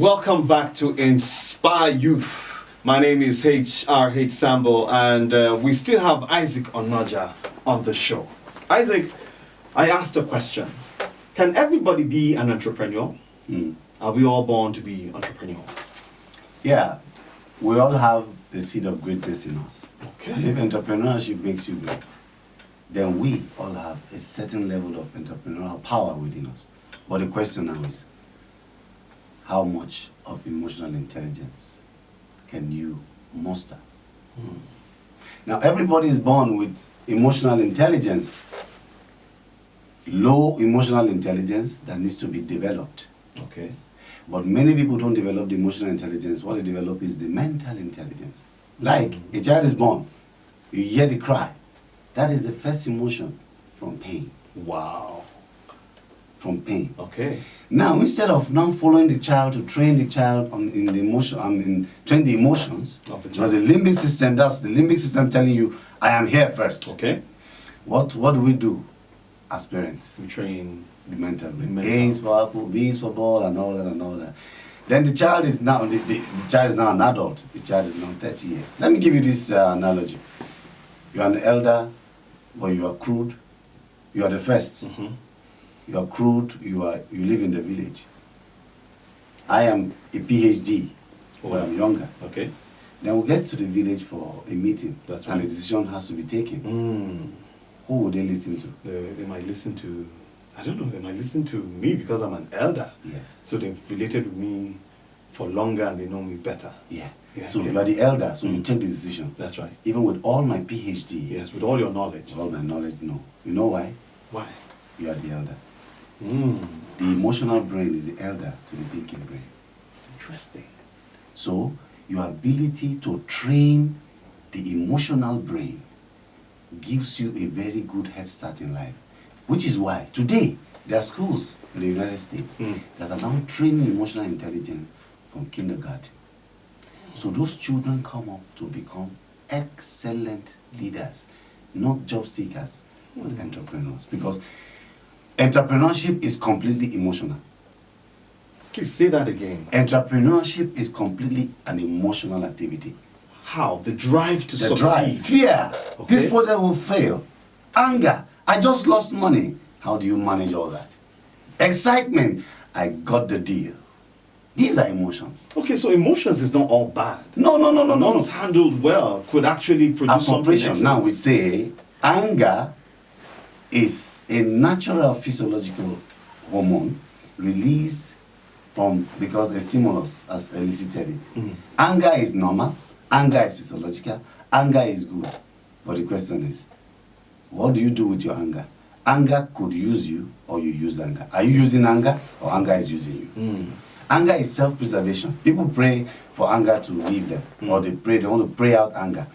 Welcome back to Inspire Youth. My name is H.R.H. Sambo, and we still have Isaac Onoja on the show. Isaac, I asked a question. Can everybody be an entrepreneur? Are we all born to be entrepreneurs? Yeah, we all have the seed of greatness in us. Okay. And if entrepreneurship makes you great, then we all have a certain level of entrepreneurial power within us. But the question now is, how much of emotional intelligence can you muster? Now, everybody is born with emotional intelligence, low emotional intelligence that needs to be developed. Okay. But many people don't develop the emotional intelligence. What they develop is the mental intelligence. Like a child is born, you hear the cry. That is the first emotion from pain. Wow. From pain. Okay. Now, instead of now following the child to train the child in the emotion, train the emotions, because the limbic system, that's the limbic system telling you, I am here first. Okay. What do we do as parents? We train the mental. mental. A is for apple, B is for ball, and all that and all that. Then the child is now the child is now an adult. The child is now 30 years. Let me give you this analogy. You are an elder, but you are crude. You are the first. You are crude. You live in the village. I am a PhD, but I'm younger. Okay. Then we get to the village for a meeting, That's and right. a decision has to be taken. Who would they listen to? They might listen to, I don't know, they might listen to me because I'm an elder. Yes. So they've related with me for longer and they know me better. Yeah. Yeah, So okay. you are the elder, so you take the decision. That's right. Even with all my PhD, Yes, with all your knowledge. with all my knowledge, no. You know why? Why? You are the elder. The emotional brain is the elder to the thinking brain. Interesting. So your ability to train the emotional brain gives you a very good head start in life. Which is why today there are schools in the United States that are now training emotional intelligence from kindergarten. So those children come up to become excellent leaders, not job seekers, but entrepreneurs. Because entrepreneurship is completely emotional. Please say that again. Entrepreneurship is completely an emotional activity. How? The drive to The succeed. drive, fear, Okay. this project will fail. Anger, I just lost money. How do you manage all that? Excitement, I got the deal. These are emotions. Okay, so emotions is not all bad. No. Once handled well, could actually produce something Appropriation. excellent. Now we say anger is a natural physiological hormone released from because a stimulus has elicited it. Anger is normal, anger is physiological, anger is good. But the question is, what do you do with your anger? Anger could use you or you use anger. Are you using anger or anger is using you? Anger is self-preservation. People pray for anger to leave them or they want to pray out anger.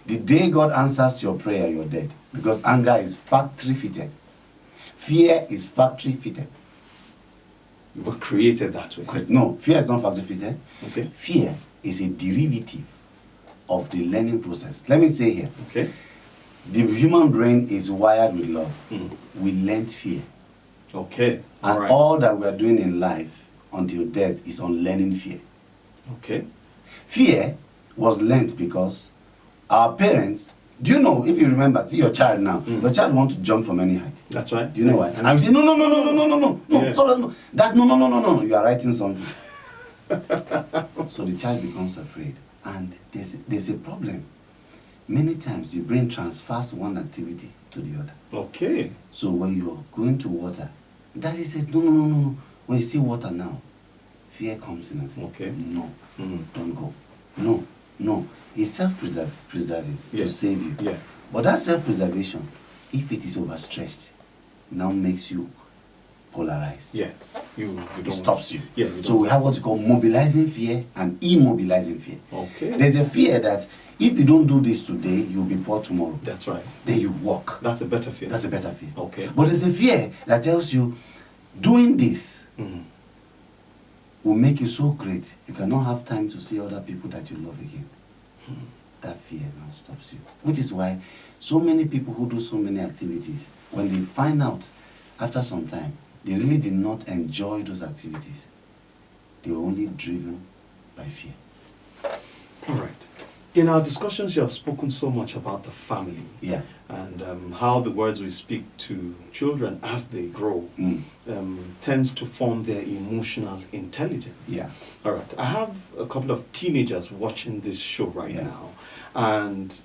The day God answers your prayer, you're dead. Because anger is factory fitted. Fear is factory fitted. You were created that way. No, fear is not factory fitted. Okay. Fear is a derivative of the learning process. Let me say here, Okay. the human brain is wired with love. We learned fear. Okay. And right. all that we are doing in life until death is on learning fear. Okay. Fear was learnt because our parents, do you know, if you remember, see your child now, your child wants to jump from any height. That's right. Do you know why? And I will say, no, Yeah. sorry, no, that, no, you are writing something. So the child becomes afraid. And there's a problem. Many times the brain transfers one activity to the other. Okay. So when you're going to water, daddy says, no. When you see water now, fear comes in and says, Okay. no, don't go. No. It's self-preserving to save you. Yeah. But that self-preservation, if it is overstretched, now makes you polarized. Yes. You It don't. stops you. Yeah. You So we have what you call mobilizing fear and immobilizing fear. Okay. There's a fear that if you don't do this today, you'll be poor tomorrow. That's right. Then you walk. That's a better fear. That's a better fear. Okay. But there's a fear that tells you doing this will make you so great, you cannot have time to see other people that you love again. That fear now stops you. Which is why so many people who do so many activities, when they find out after some time, they really did not enjoy those activities. They're only driven by fear. All right. In our discussions, you have spoken so much about the family. Yeah. And how the words we speak to children as they grow tends to form their emotional intelligence. Yeah. All right. I have a couple of teenagers watching this show right Yeah. now. And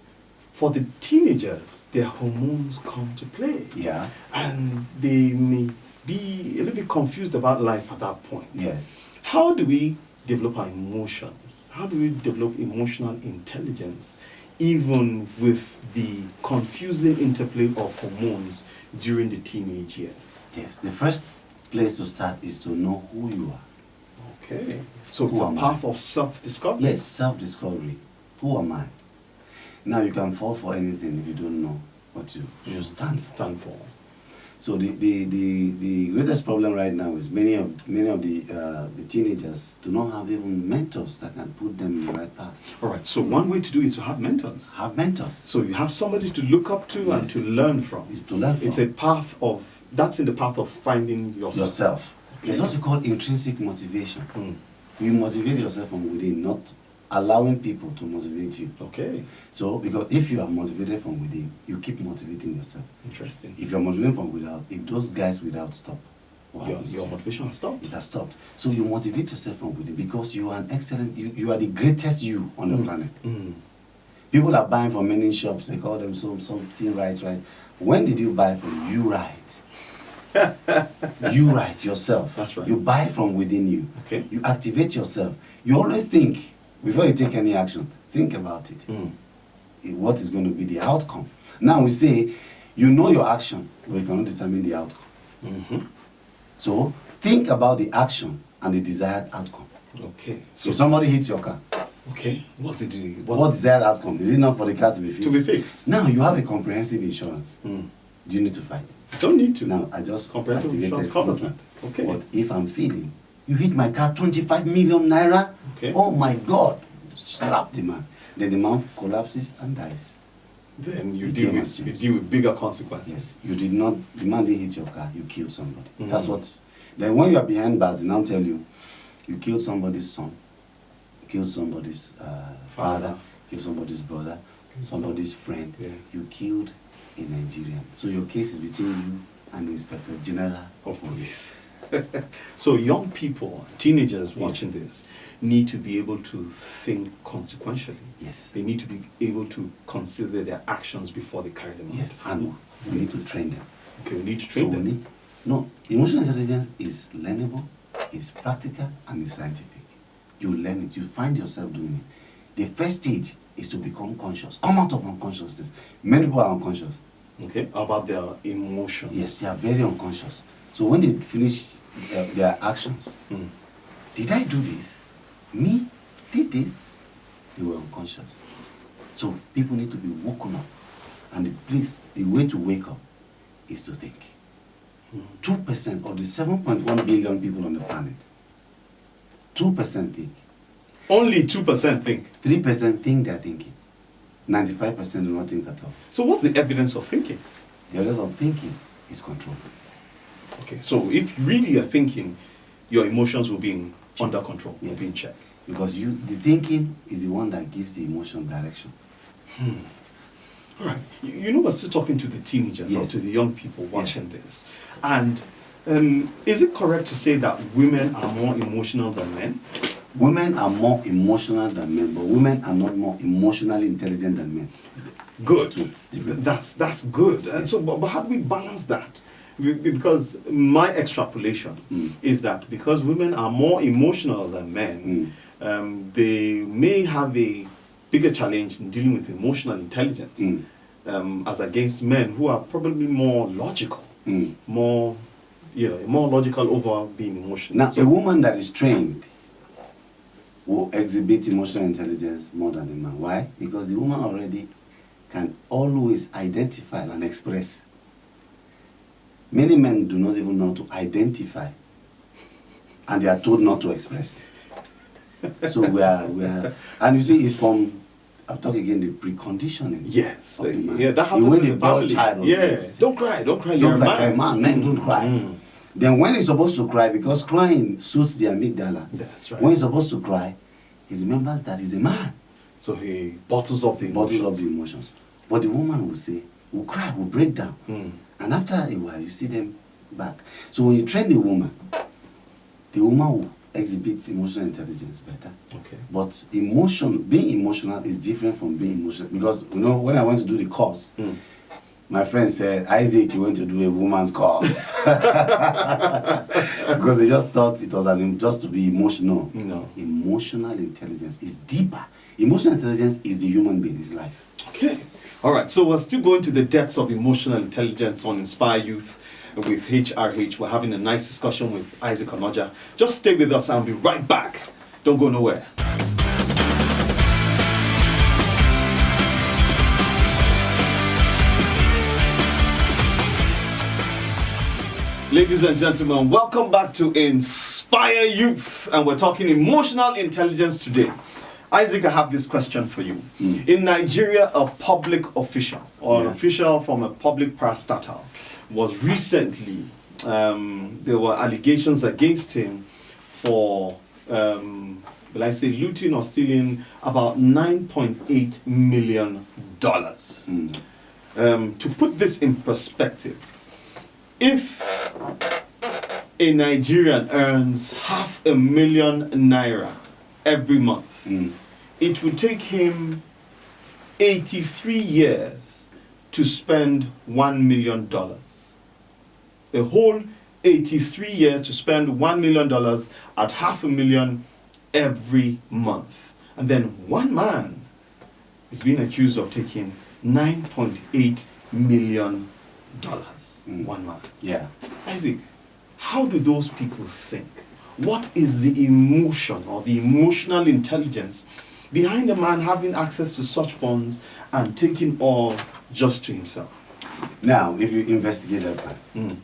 for the teenagers, their hormones come to play. Yeah. And they may be a little bit confused about life at that point. Yes. How do we develop our emotions? How do we develop emotional intelligence, even with the confusing interplay of hormones during the teenage years? Yes. The first place to start is to know who you are. Okay. So it's Who a am path of self-discovery? Yes, self-discovery. Who am I? Now you can fall for anything if you don't know what you stand for. So the greatest problem right now is many of the teenagers do not have even mentors that can put them in the right path. All right. So one way to do is to have mentors. Have mentors. So you have somebody to look up to and Yes. to learn from. Is to learn from. It's a path of, that's in the path of finding yourself. Okay. It's also called intrinsic motivation. Mm. You motivate yourself from within, not allowing people to motivate you. Okay. So, because if you are motivated from within, you keep motivating yourself. Interesting. If you're motivated from without, if those guys without stop, what Your happens to you? motivation has stopped. It has stopped. So you motivate yourself from within because you are an excellent, you are the greatest you on the planet. Mm. People are buying from many shops, they call them something right. When did you buy from you right? You right yourself. That's right. You buy from within you. Okay. You activate yourself. You always think, before you take any action, think about it. What is going to be the outcome? Now we say, you know your action, but you cannot determine the outcome. Mm-hmm. So think about the action and the desired outcome. Okay. So if somebody hits your car, Okay. What's the what's the desired outcome? Is it not for the car to be fixed? to be fixed? Now you have a comprehensive insurance. Mm. Do you need to fight? Don't need to. Now I just Comprehensive activated insurance covers that. thinking. Okay. But if I'm feeling, you hit my car 25 million naira. Okay. Oh my God! Slap the man. Then the man collapses and dies. Then you The deal game has with changed. bigger consequences. Yes, you did not. The man didn't hit your car. You killed somebody. Mhm. That's what. Then when you are behind bars, they now tell you, you killed somebody's son, killed somebody's father, killed somebody's brother, somebody's friend. Yeah. You killed a Nigerian. So your case is between you and the Inspector General Of police. So young people, teenagers watching this, need to be able to think consequentially. Yes. They need to be able to consider their actions before they carry them out. Yes, and we need to train them. Okay, we need to So train we them. need. No, emotional intelligence is learnable, is practical, and is scientific. You learn it. You find yourself doing it. The first stage is to become conscious. Come out of unconsciousness. Many people are unconscious. Okay, about their emotions. Yes, they are very unconscious. So when they finish their actions, Mm. did I do this? Me? Did this? They were unconscious. So people need to be woken up. And the way to wake up is to think. 2% of the 7.1 billion people on the planet, 2% think. Only 2% think. 3% think they're thinking. 95% do not think at all. So what's the evidence of thinking? The evidence of thinking is control. Okay, so if really you're thinking, your emotions will be under control, will Yes. be in check. Because the thinking is the one that gives the emotion direction. All right. You know, we're still talking to the teenagers or Yes. to the young people watching this. And is it correct to say that women are more emotional than men? Women are more emotional than men, but women are not more emotionally intelligent than men. Good. Two different. That's good. And so, but how do we balance that? Because my extrapolation is that because women are more emotional than men, they may have a bigger challenge in dealing with emotional intelligence as against men who are probably more logical, more logical over being emotional. Now, a woman that is trained will exhibit emotional intelligence more than a man. Why? Because the woman already can always identify and express. Many men do not even know to identify, and they are told not to express. So we are, and you see, it's from, I'll talk again, the preconditioning. Yes, of the man. yeah, that happens When in the the boy family. child was Yeah, raised. don't cry, you're Don't a cry, man. man, men don't cry. Then when he's supposed to cry, because crying suits the amygdala. That's right. When he's supposed to cry, he remembers that he's a man. So he bottles up the emotions. Bottles up the emotions. But the woman will say, will cry, will break down. And after a while, you see them back. So when you train the woman will exhibit emotional intelligence better. Okay. But being emotional is different from being emotional. Because, you know, when I went to do the course, my friend said, Isaac, you went to do a woman's course. Because they just thought it was just to be emotional. No. Emotional intelligence is deeper. Emotional intelligence is the human being, is life. Okay. All right. So we're still going to the depths of emotional intelligence on Inspire Youth with HRH. We're having a nice discussion with Isaac Onoja. Just stay with us. I'll be right back. Don't go nowhere. Ladies and gentlemen, welcome back to Inspire Youth, and we're talking emotional intelligence today. Isaac, I have this question for you. In Nigeria, a public official or an official from a public parastatal was recently, there were allegations against him for, will I say, looting or stealing about $9.8 million. To put this in perspective, if a Nigerian earns $500,000 naira every month, it would take him 83 years to spend $1 million. A whole 83 years to spend $1 million at $500,000 every month. And then one man is being accused of taking $9.8 million. One man. Yeah. Isaac, how do those people think? What is the emotion or the emotional intelligence behind a man having access to such funds and taking all just to himself? Now, if you investigate that man,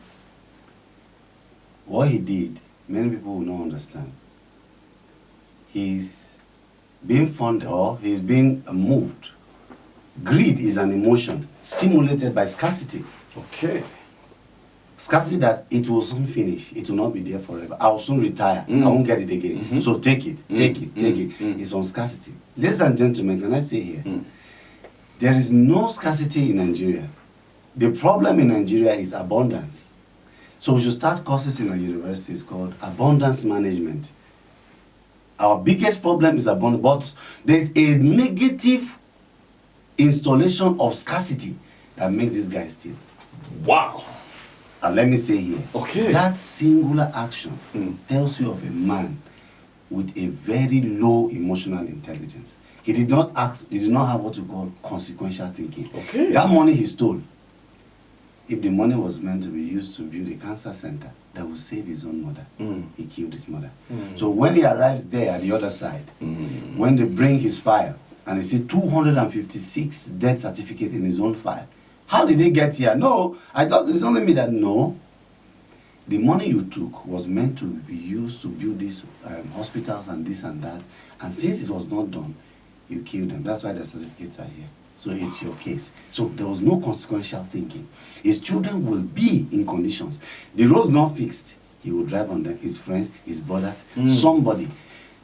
what he did, many people will not understand. He's being funded or he's being moved. Greed is an emotion stimulated by scarcity. Okay. Scarcity that it will soon finish. It will not be there forever. I will soon retire. I won't get it again. So take it, take it. It's on scarcity. Ladies and gentlemen, can I say here? There is no scarcity in Nigeria. The problem in Nigeria is abundance. So we should start courses in our universities called abundance management. Our biggest problem is abundance, but there's a negative installation of scarcity that makes this guy steal. Wow. And let me say here, that singular action tells you of a man with a very low emotional intelligence. He did not have what you call consequential thinking. That money he stole, if the money was meant to be used to build a cancer center that would save his own mother, he killed his mother. So when he arrives there at the other side, when they bring his file, and they see 256 death certificate in his own file, how did they get here? No, I thought it's only me that no. The money you took was meant to be used to build these hospitals and this and that. And since it was not done, you killed them. That's why the certificates are here. So it's your case. So there was no consequential thinking. His children will be in conditions. The road's not fixed. He will drive on them, his friends, his brothers, somebody.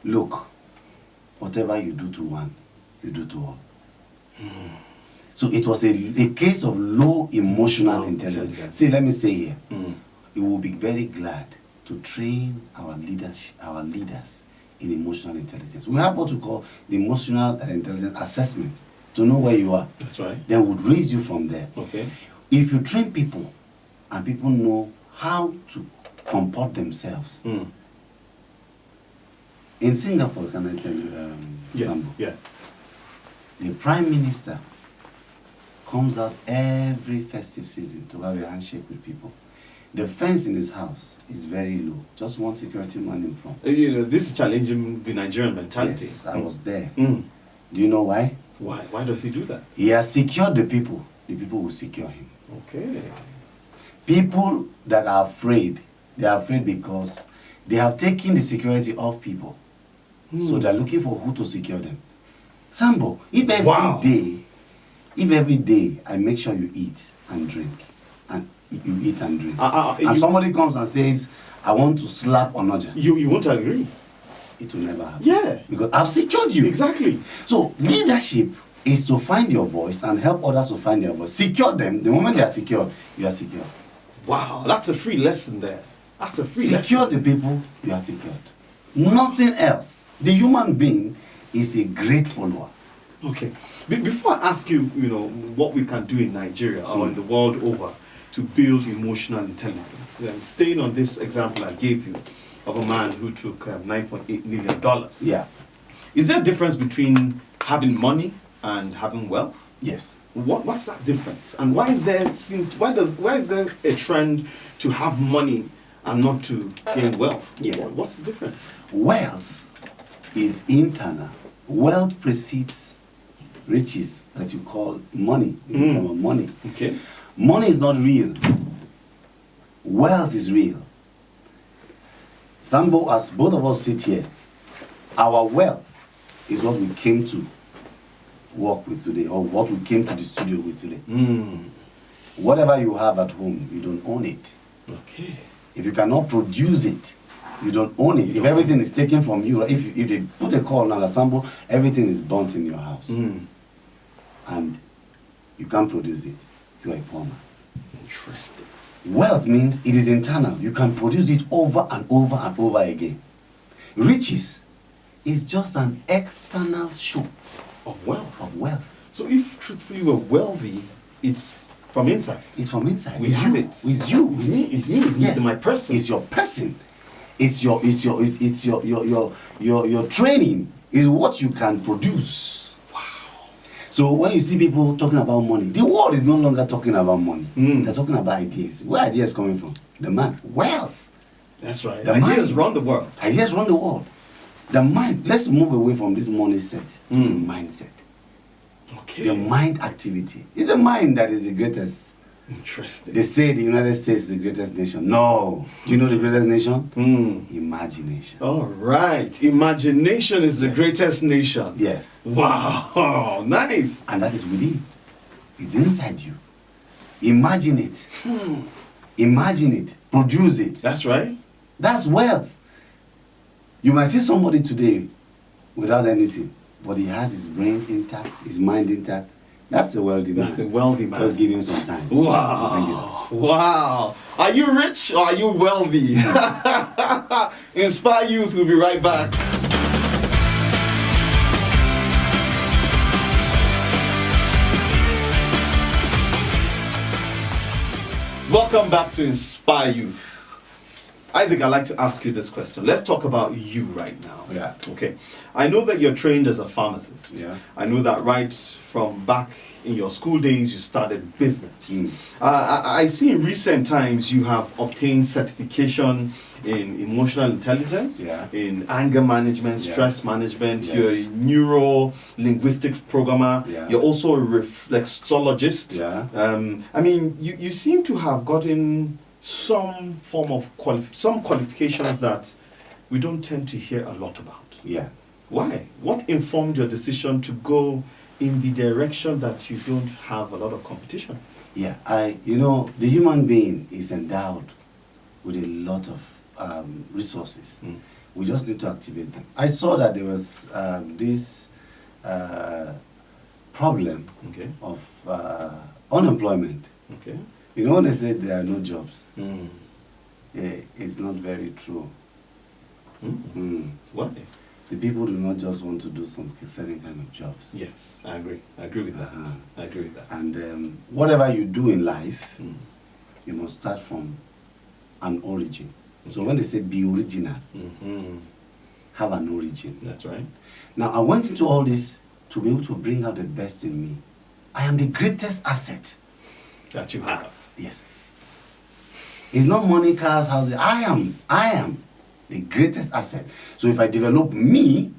Look, whatever you do to one, you do to all. So it was a case of low emotional intelligence. See, let me say here, we will be very glad to train our leaders in emotional intelligence. We have what we call the emotional intelligence assessment to know where you are. That's right. They would raise you from there. Okay. If you train people and people know how to comport themselves. In Singapore, can I tell you, Sambo? Yeah. The Prime Minister comes out every festive season to have a handshake with people. The fence in his house is very low. Just one security man in front. You know, this is challenging the Nigerian mentality. Yes, I was there. Do you know why? Why? Why does he do that? He has secured the people will secure him. Okay. People that are afraid, they are afraid because they have taken the security off people. So they're looking for who to secure them. Sambo, if every day I make sure you eat and drink, and you eat and drink. And somebody comes and says, I want to slap Onoja. You won't agree. It will never happen. Yeah. Because I've secured you. Exactly. So leadership is to find your voice and help others to find their voice. Secure them. The moment they are secure, you are secure. Wow, that's a free lesson there. That's a free Secure lesson. the people, you are secured. Nothing else. The human being is a great follower. Okay. Before I ask you, what we can do in Nigeria or in the world over to build emotional intelligence, staying on this example I gave you of a man who took $9.8 million. Yeah. Is there a difference between having money and having wealth? Yes. What's that difference? And why is there a trend to have money and not to gain wealth? Yeah. What's the difference? Wealth is internal. Wealth precedes riches that you call money. In form of money. Okay. Money is not real. Wealth is real. Sambo, as both of us sit here, our wealth is what we came to work with today, or what we came to the studio with today. Whatever you have at home, you don't own it. Okay. If you cannot produce it, you don't own it. If everything is taken from you, if they put a call on Sambo, everything is burnt in your house. And you can't produce it, you are a poor man. Interesting. Wealth means it is internal. You can produce it over and over and over again. Riches is just an external show Of wealth. of wealth. So if truthfully we're wealthy, it's from inside. It's from inside. With It's you. you. With you. It's me. It's me. It's me. It's my person. It's your person. It's your training. Is what you can produce. So when you see people talking about money, the world is no longer talking about money. They're talking about ideas. Where are ideas coming from? The mind. Wealth. That's right. The Ideas mind. run the world. Ideas run the world. The mind. Let's move away from this money set to the mindset. Okay. The mind activity. It's the mind that is the greatest. Interesting. They say the United States is the greatest nation. No. Do you know the greatest nation? Imagination. All right. Imagination is the Yes. greatest nation. Yes. Wow. Nice. And that is within. It's inside you. Imagine it. Imagine it. Produce it. That's right. That's wealth. You might see somebody today without anything, but he has his brains intact, his mind intact. That's a wealthy man. That's a wealthy man. Just give him some time. Wow. Wow. Are you rich or are you wealthy? Inspire Youth will be right back. Welcome back to Inspire Youth. Isaac, I'd like to ask you this question. Let's talk about you right now. Yeah. Okay. I know that you're trained as a pharmacist. Yeah. I know that right from back in your school days, you started business. I see in recent times you have obtained certification in emotional intelligence, Yeah. in anger management, Yeah. stress management. Yes. You're a neuro-linguistics programmer. Yeah. You're also a reflexologist. Yeah. I mean, you seem to have gotten some form of some qualifications that we don't tend to hear a lot about. Yeah. Why? What informed your decision to go in the direction that you don't have a lot of competition? Yeah. The human being is endowed with a lot of resources. We just need to activate them. I saw that there was this problem Okay. of unemployment. Okay. You know, when they say there are no jobs, it's not very true. Why? The people do not just want to do some certain kind of jobs. Yes, I agree. I agree with that. I agree with that. And whatever you do in life, you must start from an origin. So when they say be original, have an origin. That's right. Now, I went into all this to be able to bring out the best in me. I am the greatest asset. That you have. Yes. It's not money, cars, houses. I am the greatest asset. So if I develop me,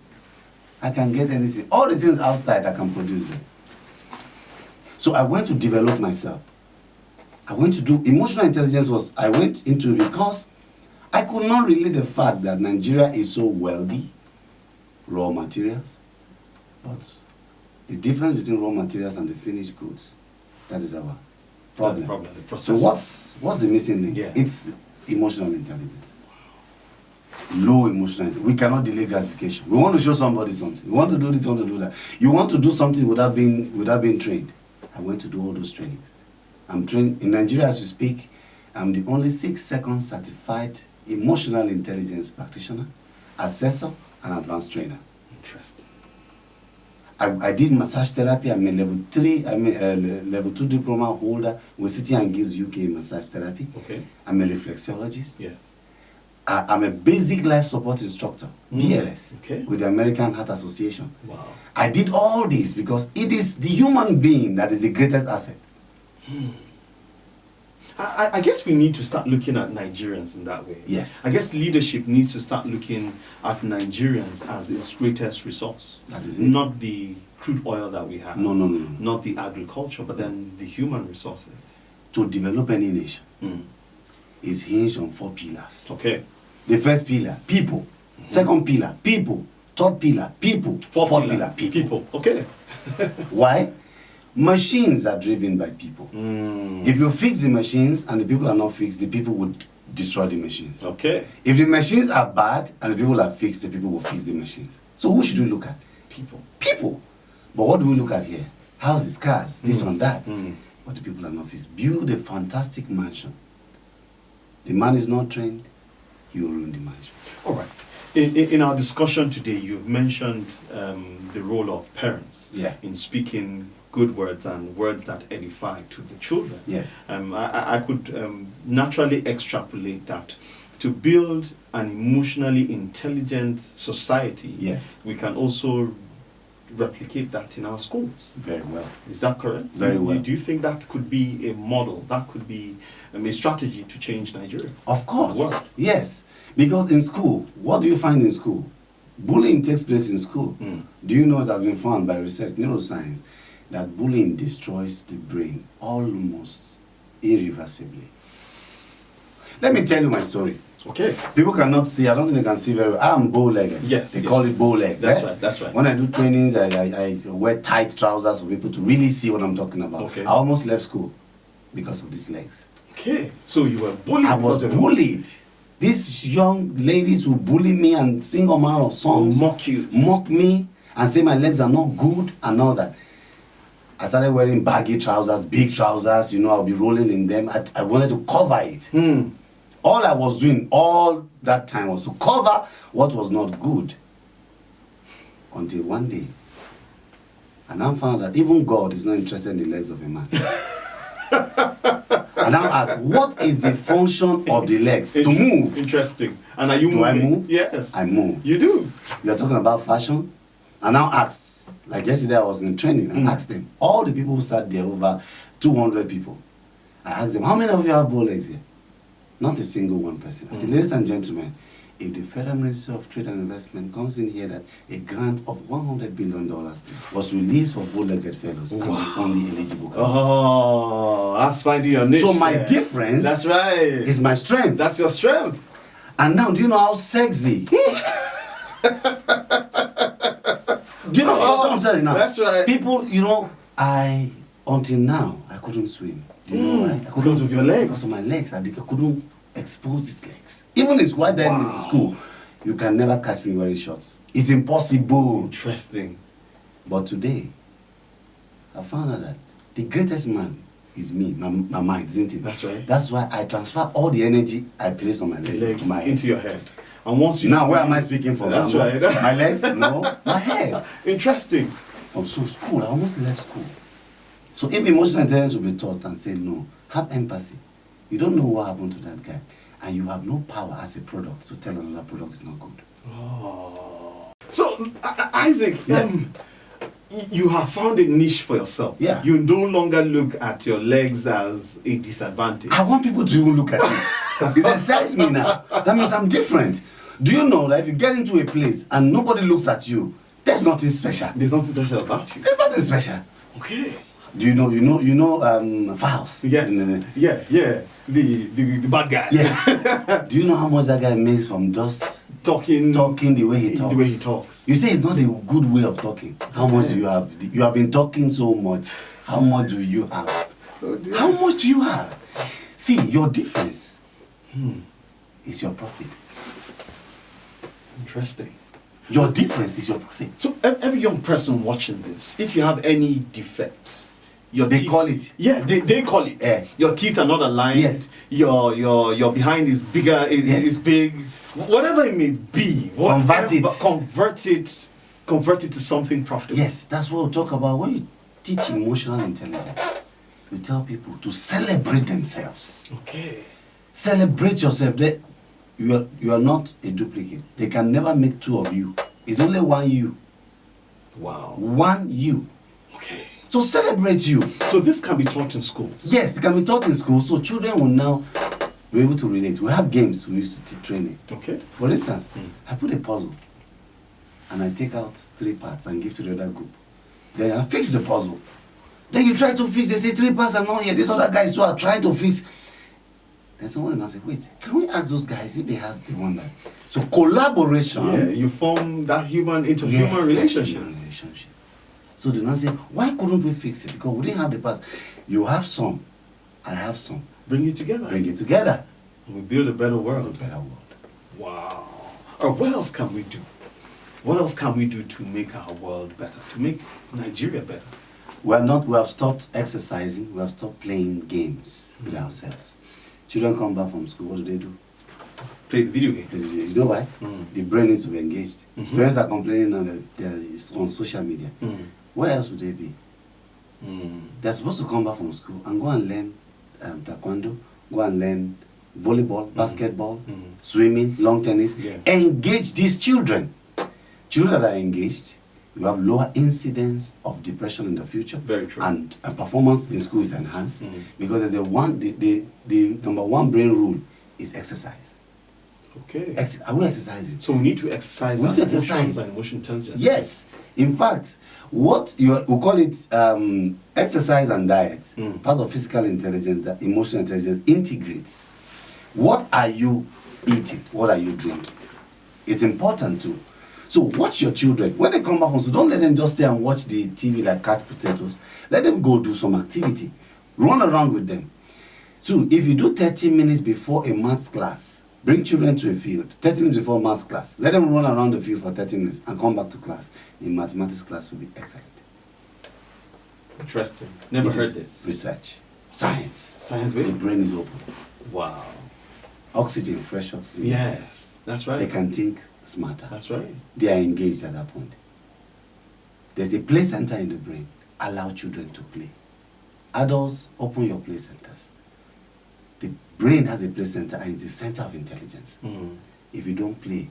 I can get anything. All the things outside, I can produce them. So I went to develop myself. I went to do emotional intelligence. I went into it because I could not relate the fact that Nigeria is so wealthy, raw materials, but the difference between raw materials and the finished goods, that is our problem. That's the problem. The So process. what's the missing link? Yeah. It's emotional intelligence. Low emotional intelligence. We cannot delay gratification. We want to show somebody something. We want to do this, we want to do that. You want to do something without being trained. I went to do all those trainings. I'm trained in Nigeria as we speak. I'm the only 6-second certified emotional intelligence practitioner, assessor, and advanced trainer. Interesting. I did massage therapy. I'm a level 2 diploma holder with City and Guilds UK massage therapy. Okay. I'm a reflexologist. Yes. I'm a basic life support instructor, BLS, Okay. with the American Heart Association. Wow. I did all this because it is the human being that is the greatest asset. I guess we need to start looking at Nigerians in that way. Yes. I guess leadership needs to start looking at Nigerians as its greatest resource. That is it. Not the crude oil that we have. No. Not the agriculture, but then the human resources. To develop any nation is hinged on 4 pillars. Okay. The first pillar, people. Second pillar, people. Third pillar, people. Fourth pillar, people. People. Okay. Why? Machines are driven by people. If you fix the machines and the people are not fixed, the people would destroy the machines. Okay. If the machines are bad and the people are fixed, the people will fix the machines. So who should we look at? People. People. But what do we look at here? Houses, cars, this one, that. But the people are not fixed. Build a fantastic mansion. The man is not trained, he will ruin the mansion. All right. In our discussion today, you've mentioned the role of parents in speaking good words and words that edify to the children. Yes. I could naturally extrapolate that to build an emotionally intelligent society. Yes. We can also replicate that in our schools. Very well. Is that correct? Very well. Do you think that could be a model? That could be a strategy to change Nigeria? Of course. What? Yes. Because in school, what do you find in school? Bullying takes place in school. Do you know it has been found by research, neuroscience, that bullying destroys the brain almost irreversibly? Let me tell you my story. Okay. People cannot see. I don't think they can see very well. I'm bow-legged. Yes. They call it bow-legs. That's right. That's right. When I do trainings, I wear tight trousers for people to really see what I'm talking about. Okay. I almost left school because of these legs. Okay. So you were bullied. I was bullied. These young ladies who bully me and sing all manner of songs, mock me, and say my legs are not good and all that. I started wearing baggy trousers, big trousers. You know, I'll be rolling in them. I wanted to cover it. All I was doing all that time was to cover what was not good. Until one day, and I found that even God is not interested in the legs of a man. And now ask, what is the function of the legs? To move. Interesting. And are you moving? Do I move? Yes. I move. You do. You are talking about fashion? And now ask, like yesterday I was in training, and asked them, all the people who sat there, over 200 people, I asked them, how many of you have bow legs here? Not a single one person. I said, ladies and gentlemen, if the Federal Ministry of Trade and Investment comes in here that a grant of $100 billion was released for bow-legged fellows, I'm the only eligible. Oh, that's finding your niche. So my difference that's right. is my strength. That's your strength. And now, do you know how sexy? Do you know what I'm saying now? That's right. People, you know, until now, I couldn't swim. Do you know why? Because of your legs? Because of my legs. I couldn't expose these legs. Even in school, in school, you can never catch me wearing shorts. It's impossible. Interesting. But today, I found out that the greatest man is me, my mind, isn't it? That's right. That's why I transfer all the energy I place on my legs to my head. Into your head. And once you Now, where am I speaking from? That's right. My legs? No. My head. Interesting. So school, I almost left school. So if emotional intelligence will be taught and say, no, have empathy. You don't know what happened to that guy. And you have no power as a product to tell another product is not good. Oh. So, Isaac, Yes. You have found a niche for yourself. Yeah. You no longer look at your legs as a disadvantage. I want people to even look at it. It excites me now. That means I'm different. Do you know that if you get into a place and nobody looks at you, there's nothing special. There's nothing special about you. There's nothing special. Okay. Do you know Faust? Yes. Yeah. The bad guy. Yeah. Do you know how much that guy makes from just talking the way he talks? The way he talks. You say it's not a good way of talking. How much do you have? You have been talking so much. How much do you have? Oh dear. How much do you have? See, your difference Hmm. is your profit. Interesting. Your difference is your profit. So every young person watching this, if you have any defect, They call it. Yeah, they call it. Yeah. Your teeth are not aligned. Yes. Your behind is bigger. Yes. Is big. Whatever it may be. Convert it. Convert it to something profitable. Yes, that's what we talk about. When you teach emotional intelligence, you tell people to celebrate themselves. Okay. Celebrate yourself. You are not a duplicate. They can never make two of you. It's only one you. Wow. One you. Okay. So celebrate you. So this can be taught in schools. Yes, it can be taught in school. So children will now be able to relate. We have games we used to train it. Okay. For instance, I put a puzzle and I take out 3 parts and give to the other group. Then I fix the puzzle. Then you try to fix, they say 3 parts are not here. These other guys who are trying to fix. Then someone will say, wait, can we ask those guys if they have the one that... So collaboration... Yeah, you form that human Yes, relationship. human relationship. So they now say, why couldn't we fix it? Because we didn't have the parts. You have some, I have some. Bring it together. Bring it together. And we build a better world. A better world. Wow. Or what else can we do? What else can we do to make our world better? To make Nigeria better? We have stopped exercising, we have stopped playing games with ourselves. Children come back from school, what do? Play the video game. You know why? The brain needs to be engaged. Parents are complaining now that they're on social media. Where else would they be? They're supposed to come back from school and go and learn taekwondo, go and learn volleyball, basketball, swimming, long tennis. Yeah. Engage these children. Children that are engaged, you have lower incidence of depression in the future. Very true. And performance in school is enhanced because there's the number one brain rule is exercise. Okay. Are we exercising? So we need to exercise We our need to emotions exercise. and emotional intelligence. Yes. In fact, we call it exercise and diet, part of physical intelligence that emotional intelligence integrates. What are you eating? What are you drinking? It's important too. So watch your children. When they come back from school, don't let them just stay and watch the TV like couch potatoes. Let them go do some activity. Run around with them. So if you do 30 minutes before a maths class, bring children to a field, 30 minutes before maths class. Let them run around the field for 30 minutes and come back to class. The mathematics class will be excellent. Interesting. Never heard this. Research. Science. Science The based. brain is open. Wow. Oxygen, fresh oxygen. Yes, that's right. They can think smarter. That's right. They are engaged at that point. There's a play center in the brain. Allow children to play. Adults, open your play centers. The brain has a play center and it's the center of intelligence. If you don't play,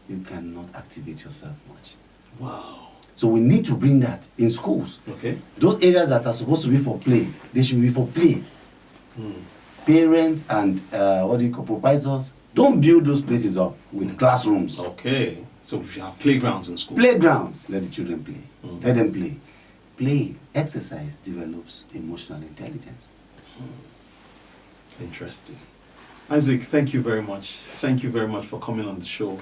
you cannot activate yourself much. Wow. So we need to bring that in schools. Okay. Those areas that are supposed to be for play, they should be for play. Parents and proprietors, don't build those places up with classrooms. Okay. So we should have playgrounds in school. Playgrounds, let the children play. Let them play. Play, exercise develops emotional intelligence. Interesting. Isaac, thank you very much. Thank you very much for coming on the show.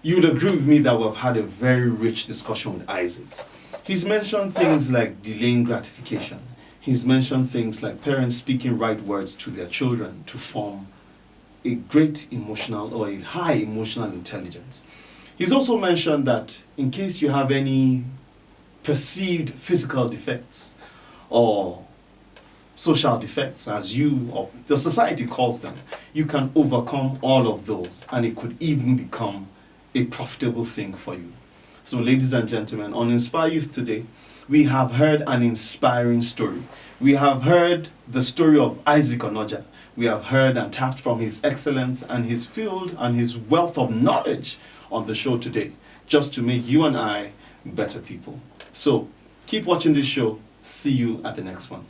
You would agree with me that we've had a very rich discussion with Isaac. He's mentioned things like delaying gratification. He's mentioned things like parents speaking right words to their children to form a great emotional or a high emotional intelligence. He's also mentioned that in case you have any perceived physical defects or social defects, as you or the society calls them, you can overcome all of those and it could even become a profitable thing for you. So ladies and gentlemen, on Inspire Youth today, we have heard an inspiring story. We have heard the story of Isaac Onoja. We have heard and tapped from his excellence and his field and his wealth of knowledge on the show today, just to make you and I better people. So keep watching this show. See you at the next one.